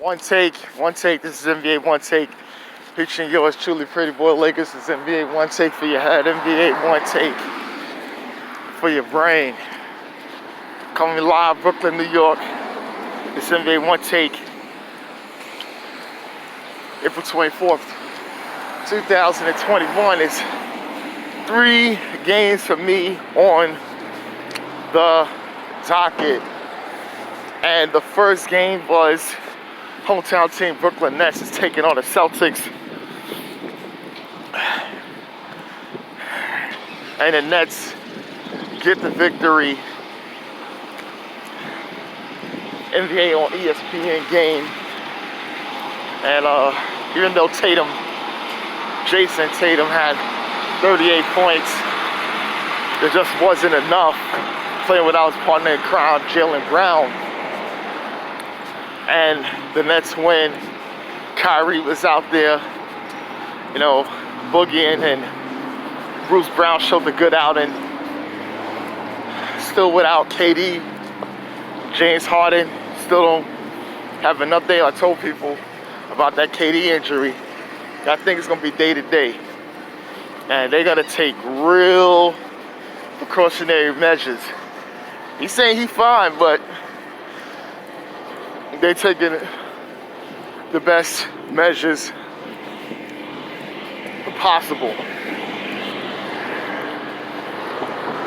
One take. This is NBA One Take, featuring yours truly, Pretty Boy Lakers. This is NBA One Take for your head, NBA One Take for your brain. Coming live, Brooklyn, New York. This is NBA One Take, April 24th, 2021. It's 3 games for me on the docket, and the first game was hometown team Brooklyn Nets is taking on the Celtics, and the Nets get the victory in the on ESPN game. And even though Jason Tatum had 38 points, it just wasn't enough playing without his partner in crime, Jaylen Brown. And the Nets win. Kyrie was out there, boogieing, and Bruce Brown showed the good outing. Still without KD. James Harden still don't have an update. I told people about that KD injury. I think it's going to be day to day. And they're going to take real precautionary measures. He's saying he's fine, but they're taking the best measures possible.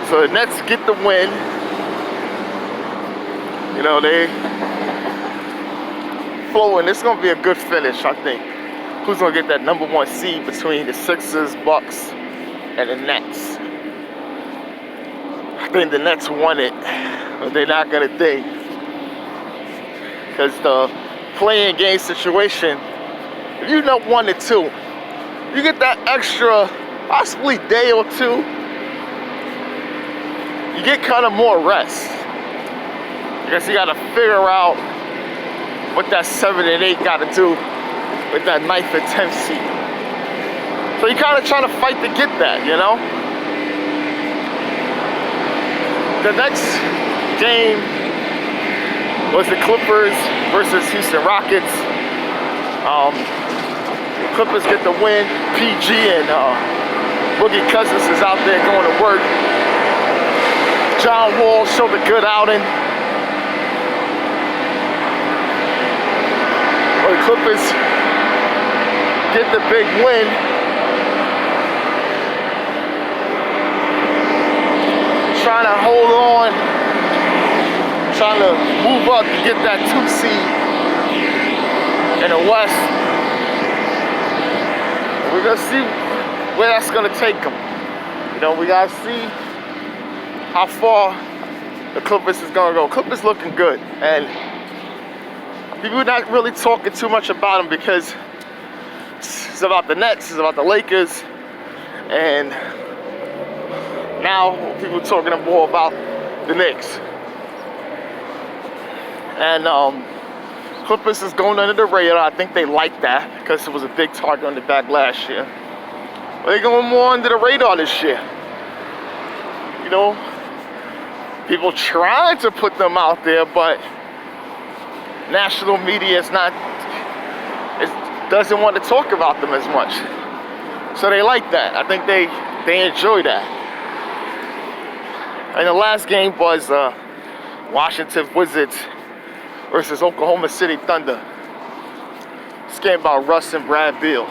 So the Nets get the win. They flowing. It's going to be a good finish, I think. Who's going to get that number 1 seed between the Sixers, Bucks, and the Nets? I think the Nets won it, but they're not going to think. Because the playing game situation, if you know 1 to 2, you get that extra, possibly day or 2, you get kind of more rest. I guess you got to figure out what that 7 and 8 got to do with that 9th and 10th seed. So you kind of trying to fight to get that, The next game was the Clippers versus Houston Rockets. The Clippers get the win. PG and Boogie Cousins is out there going to work. John Wall showed a good outing. Well, the Clippers get the big win. Trying to hold on. Trying to move up to get that 2 seed in the West. We're going to see where that's going to take them. We got to see how far the Clippers is going to go. Clippers looking good. And people are not really talking too much about them because it's about the Nets, it's about the Lakers. And now people are talking more about the Knicks. And Clippers is going under the radar. I think they like that because it was a big target on the back last year. But they're going more under the radar this year. People trying to put them out there, but national media doesn't want to talk about them as much. So they like that. I think they enjoy that. And the last game was Washington Wizards versus Oklahoma City Thunder. This game about Russ and Brad Beal.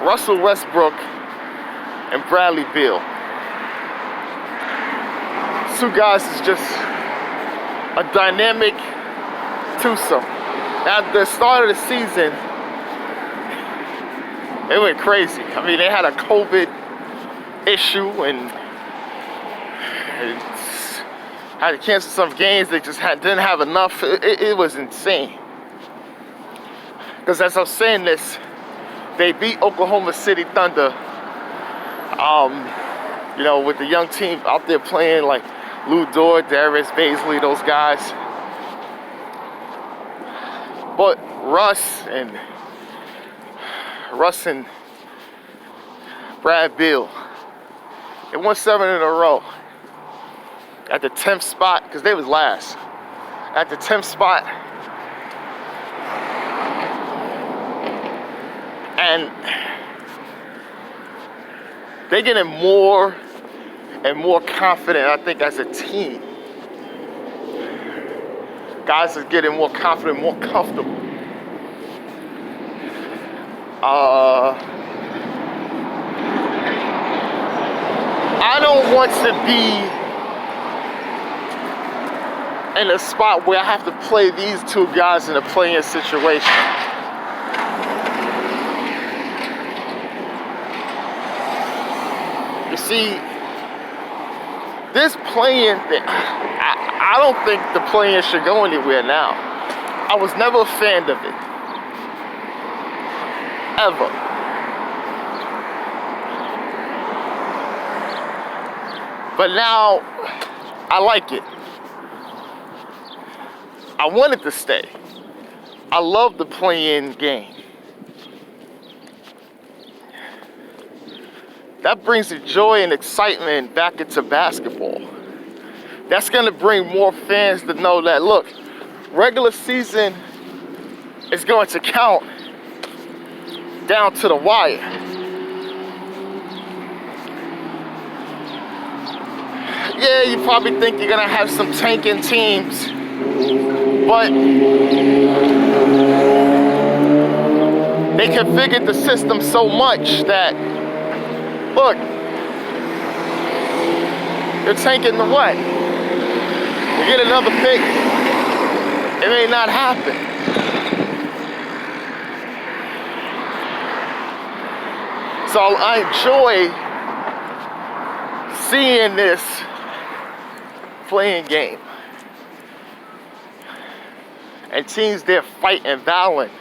Russell Westbrook and Bradley Beal. 2 guys is just a dynamic twosome. At the start of the season, they went crazy. I mean, they had a COVID issue and had to cancel some games. They just didn't have enough. It was insane. Because as I was saying this, they beat Oklahoma City Thunder. With the young team out there playing like Lou Dort, Darius Baisley, those guys. But Russ and Brad Beal, they won 7 in a row. At the 10th spot, because they was last. At the 10th spot And they're getting more and more confident, I think, as a team. Guys are getting more confident, more comfortable. I don't want to be in a spot where I have to play these two guys in a play-in situation. You see, this play-in thing, I don't think the play-in should go anywhere now. I was never a fan of it. Ever. But now, I like it. I want it to stay. I love the play-in game. That brings the joy and excitement back into basketball. That's gonna bring more fans to know that, look, regular season is going to count down to the wire. Yeah, you probably think you're gonna have some tanking teams, but they configured the system so much that, look, they're tanking the what? You get another pick, it may not happen. So I enjoy seeing this playing game. And teams there fighting, battling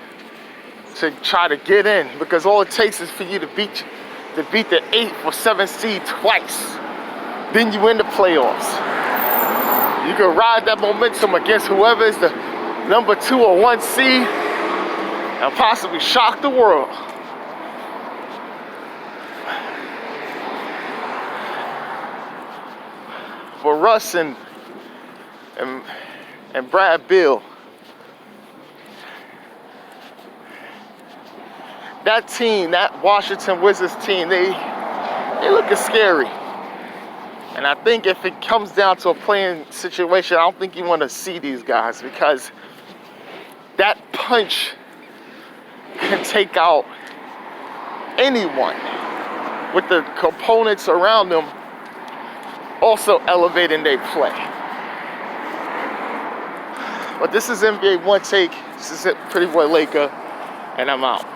to try to get in, because all it takes is for you to beat the 8th or 7th seed twice. Then you win the playoffs. You can ride that momentum against whoever is the number 2 or 1 seed and possibly shock the world. For Russ and Brad Beal, that team, that Washington Wizards team, they looking scary. And I think if it comes down to a playing situation, I don't think you want to see these guys, because that punch can take out anyone with the components around them also elevating their play. But this is NBA One Take. This is it, Pretty Boy Laker, and I'm out.